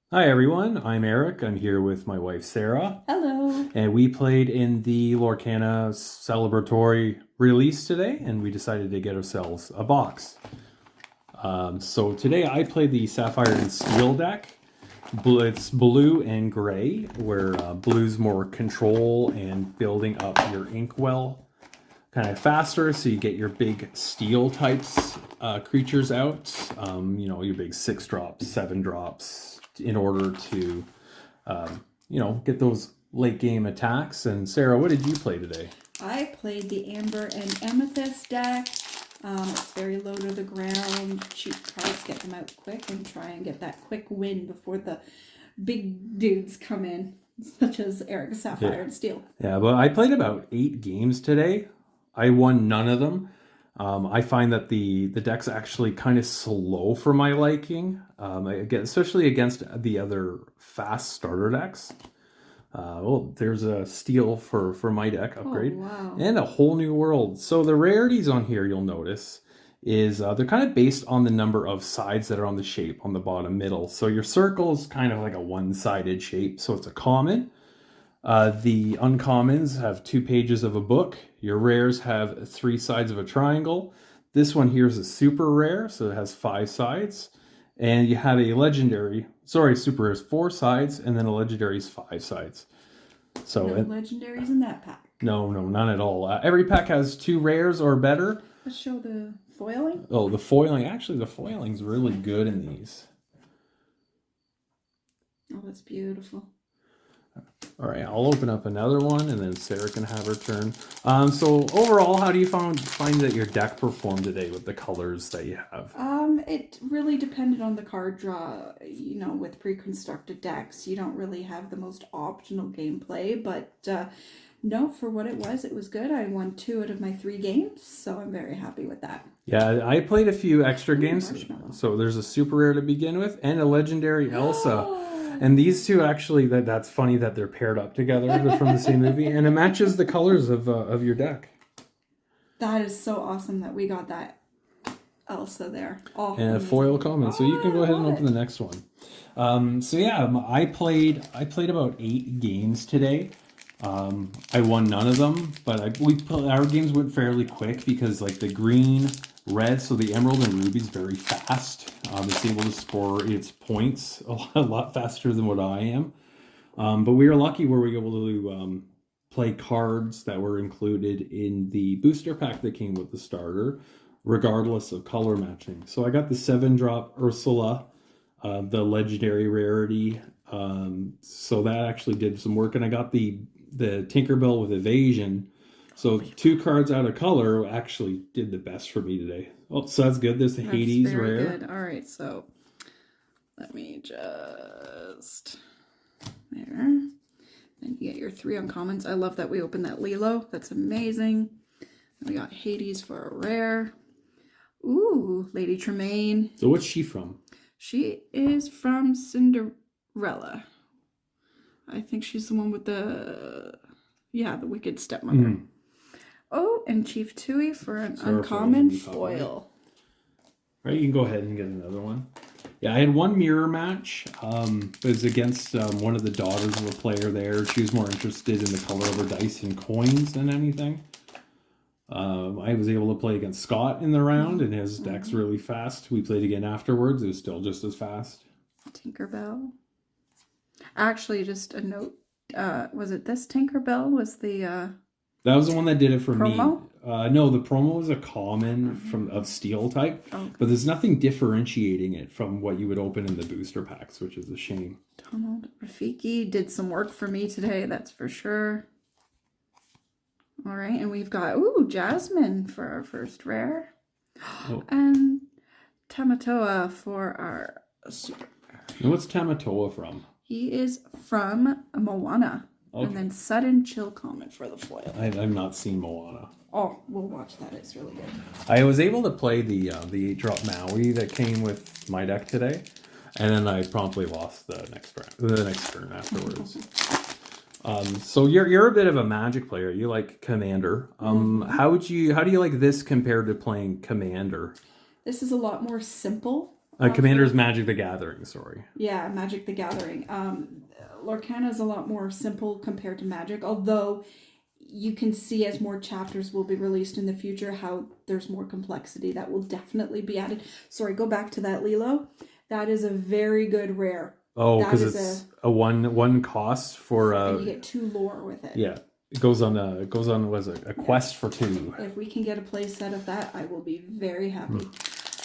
Hi everyone, I'm Eric. I'm here with my wife Sarah, Hello. and we played in the Lorcana celebratory release today, and we decided to get ourselves a box. So today I played the Sapphire and Steel deck. It's blue and gray, where blue's more control and building up your inkwell kind of faster, so you get your big steel types creatures out. Your big 6 drops, 7 drops, in order to get those late game attacks. And Sarah, what did you play today? I played the Amber and Amethyst deck. It's very low to the ground. Cheap cards, get them out quick and try and get that quick win before the big dudes come in, such as Eric Sapphire and Steel. Yeah, but I played about 8 games today. I won none of them. I find that the deck's actually kind of slow for my liking, especially against the other fast starter decks. There's a steel for my deck upgrade. Oh, wow. And a whole new world. So the rarities on here, you'll notice, is they're kind of based on the number of sides that are on the shape on the bottom middle. So your circle is kind of like a one-sided shape, so it's a common. The uncommons have 2 pages of a book. Your rares have 3 sides of a triangle. This one here is a super rare, so it has 5 sides. And you have a legendary, super rare is 4 sides, and then a legendary is 5 sides. So no legendaries in that pack. No, none at all. Every pack has 2 rares or better. Let's show the foiling. Oh, the foiling. Actually, the foiling's really good in these. Oh, that's beautiful. All right, I'll open up another one, and then Sarah can have her turn. So overall, how do you find that your deck performed today with the colors that you have? It really depended on the card draw. With pre-constructed decks, you don't really have the most optimal gameplay, but no, for what it was good. I won 2 out of my 3 games, so I'm very happy with that. Yeah, I played a few extra games. So there's a super rare to begin with, and a legendary Elsa. And these two actually, that's funny that they're paired up together. They're from the same movie, and it matches the colors of your deck. That is so awesome that we got that Elsa there. Oh, and a foil common. So you can go ahead and open the next one. I played about 8 games today. I won none of them, but our games went fairly quick because like the green, red, so the emerald and ruby is very fast. It's able to score its points a lot faster than what I am. But we were lucky where we were able to play cards that were included in the booster pack that came with the starter, regardless of color matching. So I got the 7-drop Ursula, the legendary rarity. So that actually did some work, and I got the Tinkerbell with evasion. So 2 cards out of color actually did the best for me today. Oh, so that's good. There's the Hades very rare. Good. All right, so let me just there. Then you get your 3 uncommons. I love that we opened that Lilo. That's amazing. Then we got Hades for a rare. Ooh, Lady Tremaine. So what's she from? She is from Cinderella. I think she's the one with the wicked stepmother. Mm. Oh, and Chief Tui for an uncommon foil. Right, you can go ahead and get another one. Yeah, I had 1 mirror match. It was against one of the daughters of a player there. She was more interested in the color of her dice and coins than anything. I was able to play against Scott in the round, and his deck's really fast. We played again afterwards. It was still just as fast. Tinkerbell. Actually, just a note. Was it this Tinkerbell? Was the that was the one that did it for promo? Me. No, the promo was a common of steel type, but there's nothing differentiating it from what you would open in the booster packs, which is a shame. Donald Rafiki did some work for me today, that's for sure. All right, and we've got Jasmine for our first rare, and Tamatoa for our super rare. And what's Tamatoa from? He is from Moana. Okay. And then Sudden Chill Comet for the foil. I've not seen Moana. Oh, we'll watch that. It's really good. I was able to play the 8-drop Maui that came with my deck today, and then I promptly lost the next turn afterwards. So you're a bit of a Magic player. You like Commander. How do you like this compared to playing Commander? This is a lot more simple. Commander's Magic the Gathering, sorry. Yeah, Magic the Gathering. Lorcana is a lot more simple compared to Magic, although you can see as more chapters will be released in the future how there's more complexity that will definitely be added. Sorry, go back to that, Lilo. That is a very good rare. Oh, because it's a one cost for and you get 2 lore with it. Yeah. It goes on a quest for 2. If we can get a play set of that, I will be very happy.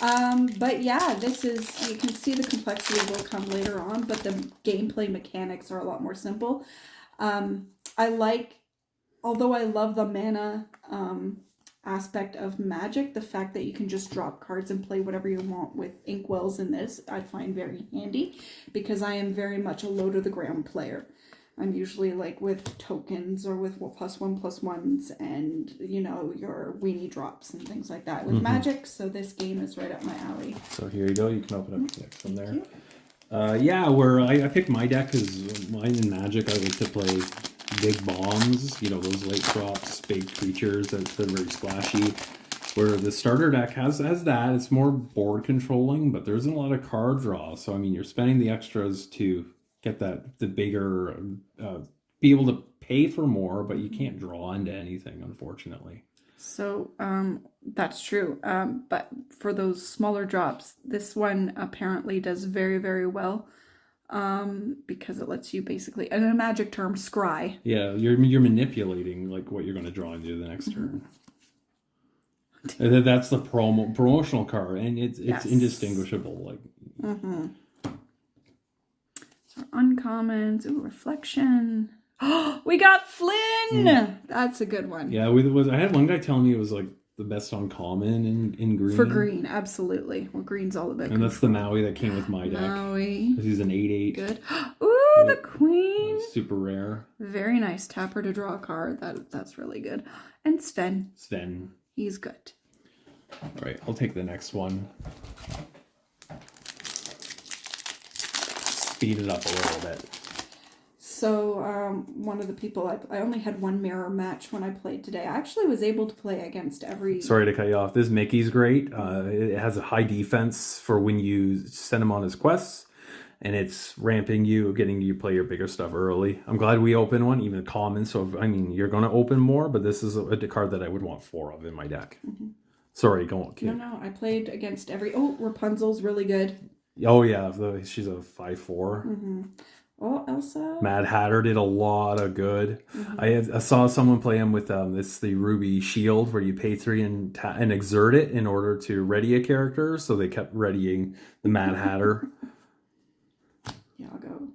But yeah, this is, you can see the complexity will come later on, but the gameplay mechanics are a lot more simple. Although I love the mana aspect of Magic, the fact that you can just drop cards and play whatever you want with inkwells in this, I find very handy, because I am very much a low to the ground player. I'm usually like with tokens or with +1/+1s and, you know, your weenie drops and things like that with Magic. So this game is right up my alley. So here you go. You can open up the next one there. Yeah, where I picked my deck because mine in Magic, I like to play big bombs. You know, those late drops, big creatures that are very splashy. Where the starter deck has that. It's more board controlling, but there isn't a lot of card draw. So, I mean, you're spending the extras to get the bigger, be able to pay for more, but you can't draw into anything, unfortunately. So that's true. But for those smaller drops, this one apparently does very, very well, because it lets you basically, in a Magic term, scry. Yeah, you're manipulating like what you're going to draw into the next turn. And that's the promotional card, and it's indistinguishable. Like. Uncommons. Ooh, reflection. Oh, we got Flynn. That's a good one. Yeah, I had one guy telling me it was like the best uncommon in green. For green, absolutely. Well, green's all about. And that's the Maui that came with my deck. Maui. He's an 8/8. Good. Ooh, the queen. Super rare. Very nice. Tap her to draw a card. That's really good. And Sven. He's good. All right, I'll take the next one. Speed it up a little bit. So one of the people, I only had one mirror match when I played today. I actually was able to play against every... Sorry to cut you off. This Mickey's great. It has a high defense for when you send him on his quests, and it's ramping you, getting you play your bigger stuff early. I'm glad we opened one, even common. So, I mean, you're going to open more, but this is a card that I would want 4 of in my deck. Sorry, go on. No, I played against every... Oh, Rapunzel's really good. Oh, yeah, she's a 5/4. Oh, Elsa. Mad Hatter did a lot of good. I saw someone play him with the Ruby Shield, where you pay 3 and exert it in order to ready a character. So they kept readying the Mad Hatter. Yeah, I'll go.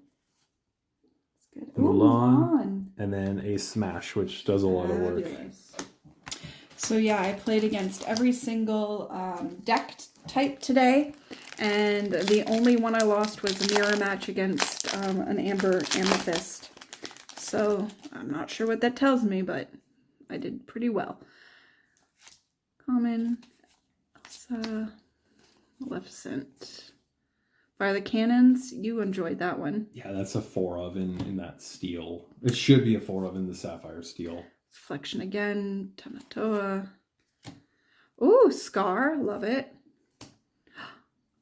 It's good. Mulan. And then a Smash, which does a lot of work. So yeah, I played against every single deck type today. And the only one I lost was a mirror match against an Amethyst. So I'm not sure what that tells me, but I did pretty well. Common, Elsa, Maleficent. Fire the Cannons, you enjoyed that one. Yeah, that's a 4 of in that steel. It should be a 4 of in the Sapphire Steel. Reflection again, Tamatoa. Ooh, Scar, love it.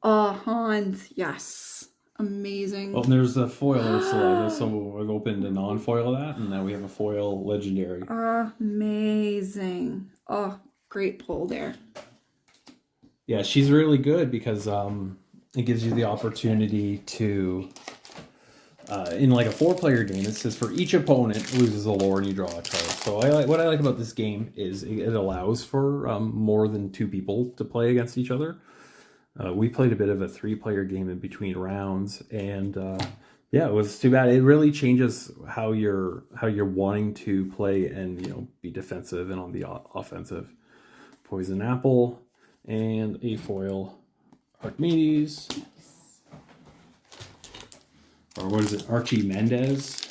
Oh, Hans, yes. Amazing. Well, there's a foil Ursula, so we've opened a non-foil of that, and now we have a foil legendary. Amazing. Oh, great pull there. Yeah, she's really good because it gives you the opportunity to, in like a 4-player game, it says for each opponent loses a lore and you draw a card. So what I like about this game is it allows for more than 2 people to play against each other. We played a bit of a 3-player game in between rounds, and yeah, it was too bad. It really changes how you're wanting to play and be defensive and on the offensive. Poison Apple and a foil Archimedes, or what is it? Archie Mendez.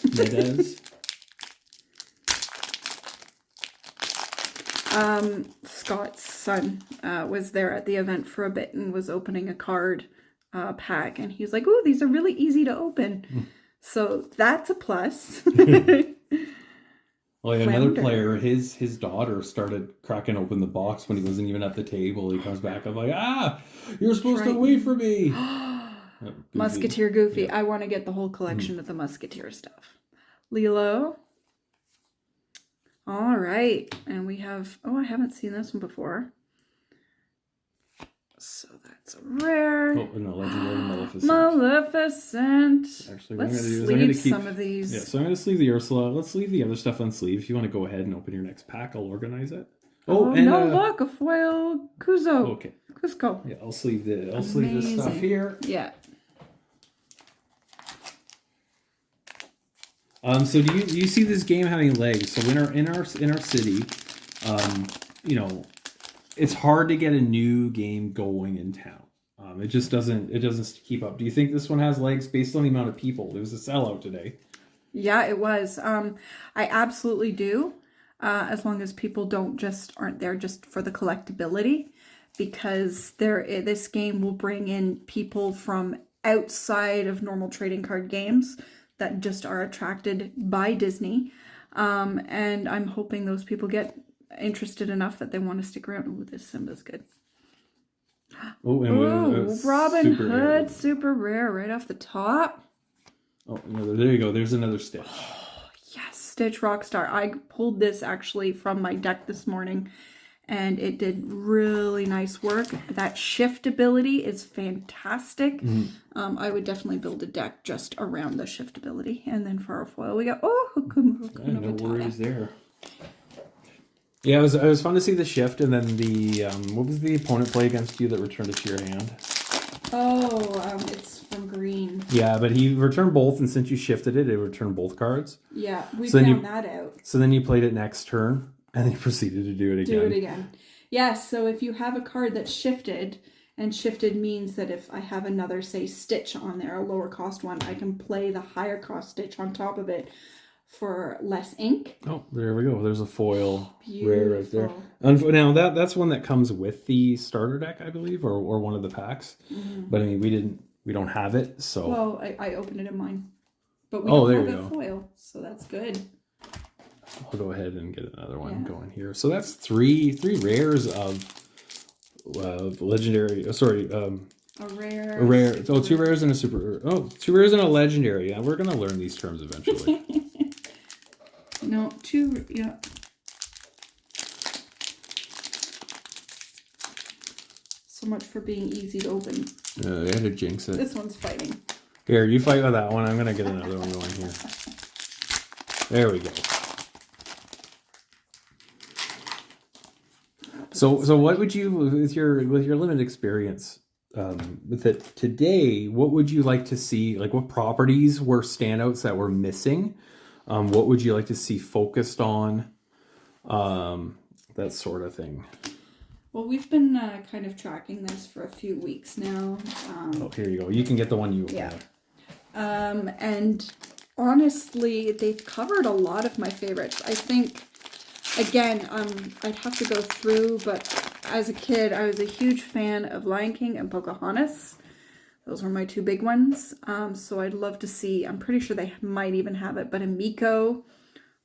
Scott's son was there at the event for a bit and was opening a card pack, and he's like, "Ooh, these are really easy to open." So that's a plus. Well, yeah, another Flounder. player, his daughter started cracking open the box when he wasn't even at the table. He comes back, I'm like, you're supposed to wait for me. Goofy. Musketeer Goofy. Yeah. I want to get the whole collection of the Musketeer stuff. Lilo. All right. And we have, I haven't seen this one before. So that's a rare. Oh, and a legendary Maleficent. Maleficent. Actually, Let's I'm sleeve gonna keep some of these. Yeah, so I'm going to sleeve the Ursula. Let's leave the other stuff on sleeve. If you want to go ahead and open your next pack, I'll organize it. Oh, and no, look, a foil Kuzo. Okay. Cusco. Yeah, I'll sleeve this stuff here. Yeah. So do you see this game having legs? So in our city, you know, it's hard to get a new game going in town. It just doesn't keep up. Do you think this one has legs based on the amount of people? It was a sellout today. Yeah, it was. I absolutely do. As long as people aren't there just for the collectability, because this game will bring in people from outside of normal trading card games that just are attracted by Disney. And I'm hoping those people get interested enough that they want to stick around. Ooh, this Simba's good. Oh, and Robin Hood, super rare right off the top. Oh, there you go. There's another Stitch. Yes, Stitch Rockstar. I pulled this actually from my deck this morning, and it did really nice work. That shift ability is fantastic. Mm-hmm. I would definitely build a deck just around the shift ability. And then for our foil, we got Hakuna No Matata. worries there. Yeah, it was fun to see the shift, and then the what was the opponent play against you that returned it to your hand? It's from green. Yeah, but he returned both, and since you shifted it, it returned both cards. Yeah, we found that out. So then you played it next turn, and then you proceeded to do it again. Yes, so if you have a card that's shifted, and shifted means that if I have another, say, Stitch on there, a lower cost one, I can play the higher cost Stitch on top of it for less ink. Oh, there we go. There's a foil Beautiful. rare right there. Now that's one that comes with the starter deck, I believe, or one of the packs. Mm-hmm. But I mean, we don't have it, so. Well, I opened it in mine, but we don't have a foil, so that's good. I'll go ahead and get another one going here. So that's three rares of legendary. A rare. A rare. Oh, two rares and a super. Oh, two rares and a legendary. Yeah, we're gonna learn these terms eventually. No, two. Yeah. So much for being easy to open. I had to jinx it. This one's fighting. Here, you fight with that one. I'm gonna get another one going here. There we go. So what would you, with your limited experience with it today, what would you like to see? Like, what properties were standouts that were missing? What would you like to see focused on? That sort of thing. Well, we've been kind of tracking this for a few weeks now. Here you go. You can get the one you want. Yeah. And honestly, they've covered a lot of my favorites. I think, again, I'd have to go through, but as a kid, I was a huge fan of Lion King and Pocahontas. Those were my two big ones. So I'd love to see, I'm pretty sure they might even have it, but a Miko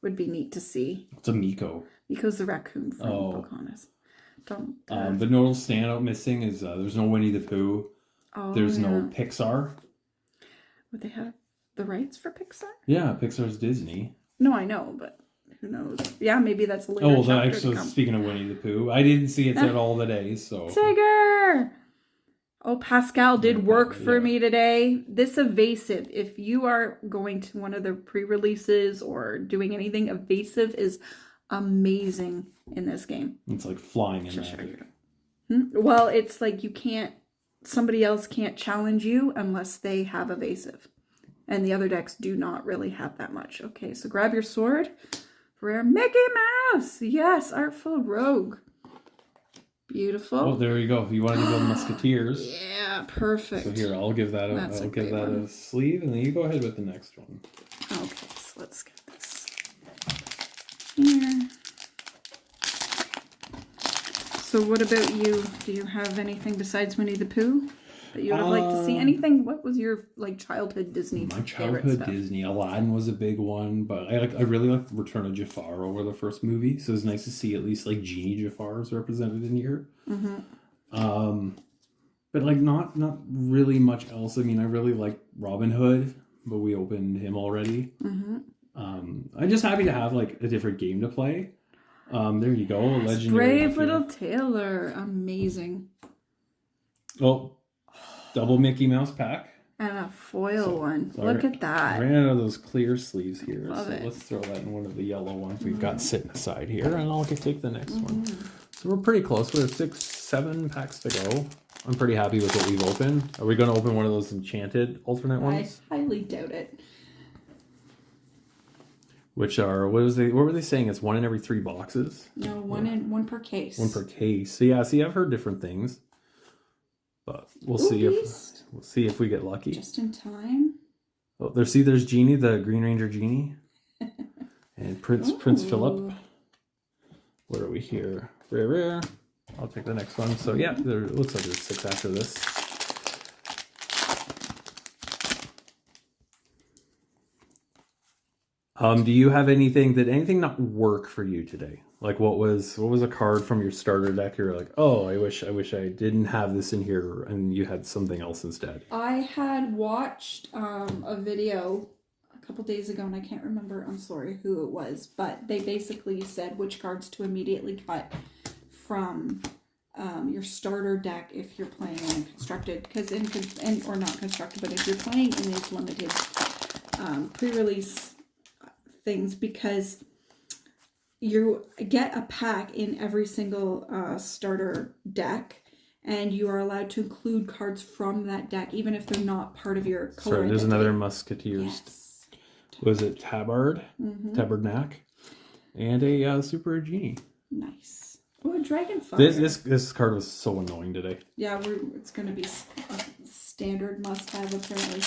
would be neat to see. It's a Miko. Miko's the raccoon from Pocahontas. But notable standout missing is there's no Winnie the Pooh. There's no Pixar. Would they have the rights for Pixar? Yeah, Pixar's Disney. No, I know, but who knows? Yeah, maybe that's a later chapter actually, to come. Speaking of Winnie the Pooh, I didn't see it at all today, so. Tigger! Oh, Pascal did work for me today. This evasive, if you are going to one of the pre-releases or doing anything, evasive is amazing in this game. It's like flying in magic. Well, it's like somebody else can't challenge you unless they have evasive. And the other decks do not really have that much. Okay, so grab your sword. Rare Mickey Mouse! Yes, Artful Rogue. Beautiful. Oh, there you go. You wanted to build Musketeers. Yeah, perfect. So here, I'll give that a sleeve, and then you go ahead with the next one. Okay, so let's get this here. So what about you? Do you have anything besides Winnie the Pooh? that you would have liked to see? Anything? What was your like childhood Disney? My childhood Disney, Aladdin was a big one, but I really liked Return of Jafar over the first movie, so it's nice to see at least like Genie Jafar is represented in here. But like not really much else. I mean, I really like Robin Hood, but we opened him already. I'm just happy to have like a different game to play. There you go, a legendary. Brave Little Tailor, amazing. Oh, double Mickey Mouse pack. And a foil one. Look at that. I ran out of those clear sleeves here. Love it. Let's throw that in one of the yellow ones we've got sitting aside here, and I'll take the next one. So we're pretty close. We have 6-7 packs to go. I'm pretty happy with what we've opened. Are we going to open one of those Enchanted alternate ones? I highly doubt it. Which are, what were they saying? It's 1 in every 3 boxes? No, one per case. 1 per case. So yeah, see, I've heard different things. But we'll see if we get lucky. Just in time. Oh, there's Genie, the Green Ranger Genie. And Prince Philip. What are we here? Rare. I'll take the next one. So yeah, there looks like there's 6 after this. Do you have anything not work for you today? Like what was a card from your starter deck you're like, oh, I wish I didn't have this in here, and you had something else instead? I had watched a video a couple days ago, and I can't remember, I'm sorry, who it was, but they basically said which cards to immediately cut from your starter deck if you're playing in constructed, because or not constructed, but if you're playing in these limited pre-release things, because you get a pack in every single starter deck, and you are allowed to include cards from that deck, even if they're not part of your color. Sorry, there's another Musketeers. Yes. Was it Tabard? Tabardnak? And a Super Genie. Nice. Oh, a Dragonfire. This card was so annoying today. Yeah, it's going to be a standard must-have, apparently.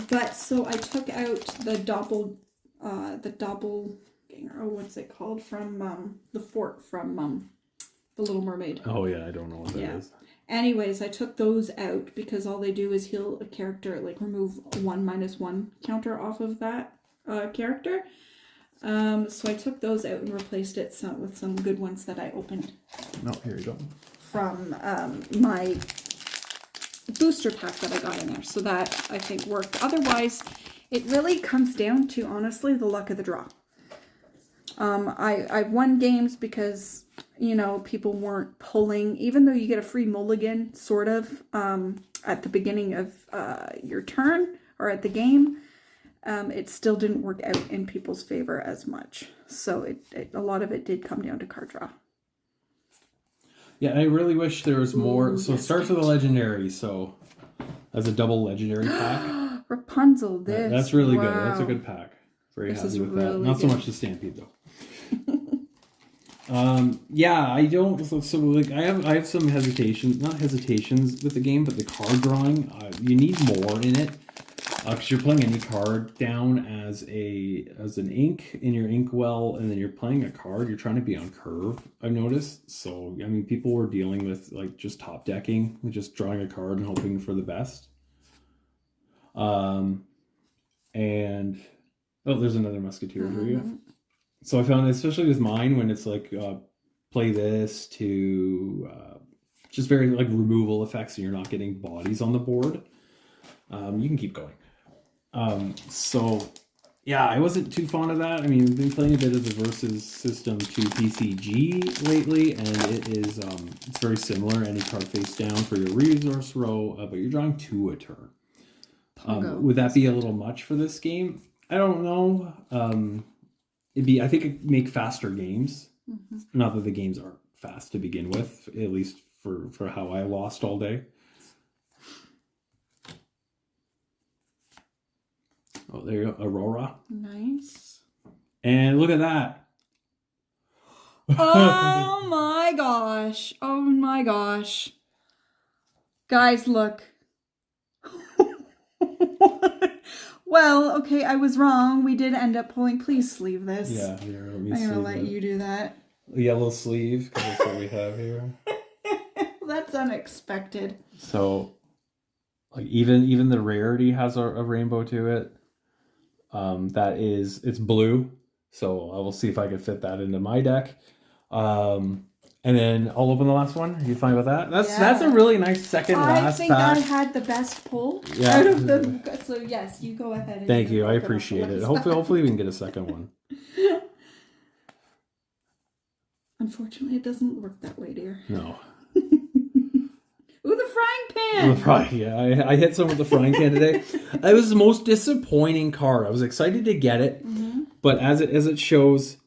But so I took out the doppelganger. Oh, what's it called? From the fort from The Little Mermaid. Oh yeah, I don't know what that is. Anyways, I took those out because all they do is heal a character, like remove 1/-1 counter off of that character. So I took those out and replaced it with some good ones that I opened. No, here you go. From my booster pack that I got in there. So that, I think, worked. Otherwise, it really comes down to, honestly, the luck of the draw. I won games because, people weren't pulling, even though you get a free mulligan, sort of, at the beginning of your turn or at the game. It still didn't work out in people's favor as much. So a lot of it did come down to card draw. Yeah, I really wish there was more. So it starts with a legendary. So that's a double legendary pack. Rapunzel, this. That's really good. That's a good pack. Very happy with that. Not so good. much the Stampede though. Yeah, I don't. So like, I have some hesitations, not hesitations with the game, but the card drawing. You need more in it. Because you're playing any card down as an ink in your inkwell, and then you're playing a card. You're trying to be on curve, I've noticed. So, I mean, people were dealing with like just top decking, just drawing a card and hoping for the best. And there's another Musketeer for you. So I found, especially with mine, when it's like play this to just very like removal effects, and you're not getting bodies on the board. You can keep going. So yeah, I wasn't too fond of that. I mean, I've been playing a bit of the Versus system to PCG lately, and it's very similar. Any card face down for your resource row, but you're drawing 2 a turn. Would that be a little much for this game? I don't know. I think it'd make faster games. Not that the games aren't fast to begin with, at least for how I lost all day. Oh, there you go. Aurora. Nice. And look at that. Oh my gosh. Oh my gosh. Guys, look. Well, okay, I was wrong. We did end up pulling. Please sleeve this. Yeah, here, let me I'm sleeve going to let it. you do that. Yellow sleeve, because that's what we have here. That's unexpected. So, like even the rarity has a rainbow to it. It's blue. So I will see if I can fit that into my deck. And then I'll open the last one. Are you fine with that? That's a really nice second last pack. I think I had the best pull out of them. So yes, you go ahead. And Thank you. I appreciate it. Hopefully we can get a second one. Unfortunately, it doesn't work that way, dear. No. Ooh, the frying pan! Yeah, I hit some with the frying pan today. It was the most disappointing card. I was excited to get it, but as it shows,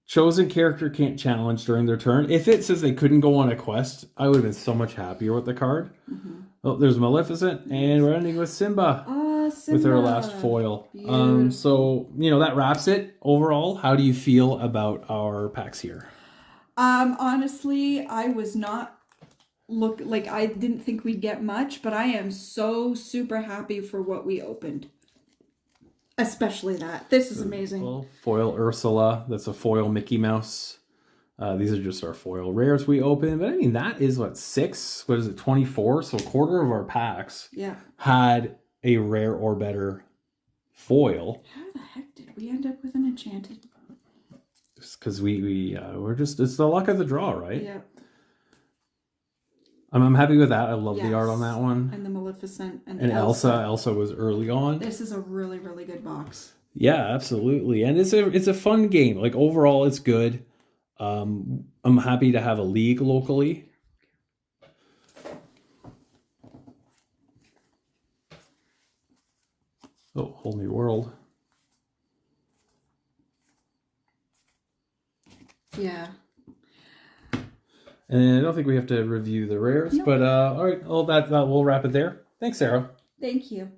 chosen character can't challenge during their turn. If it says they couldn't go on a quest, I would have been so much happier with the card. Oh, there's Maleficent, and we're ending with Simba. With her last foil. So, that wraps it. Overall, how do you feel about our packs here? Honestly, I was not I didn't think we'd get much, but I am so super happy for what we opened. Especially that. This is amazing. Well, foil Ursula. That's a foil Mickey Mouse. These are just our foil rares we opened. But I mean, that is 24? So a quarter of our packs had a rare or better foil. How the heck did we end up with an enchanted? Because we're just, it's the luck of the draw, right? Yeah. I'm happy with that. I love the art on that one. And the Maleficent and Elsa. Elsa was early on. This is a really, really good box. Yeah, absolutely. And it's a fun game. Like overall it's good. I'm happy to have a league locally. Oh, whole new world. Yeah. And I don't think we have to review the rares, but all right. Well, that we'll wrap it there. Thanks, Sarah. Thank you.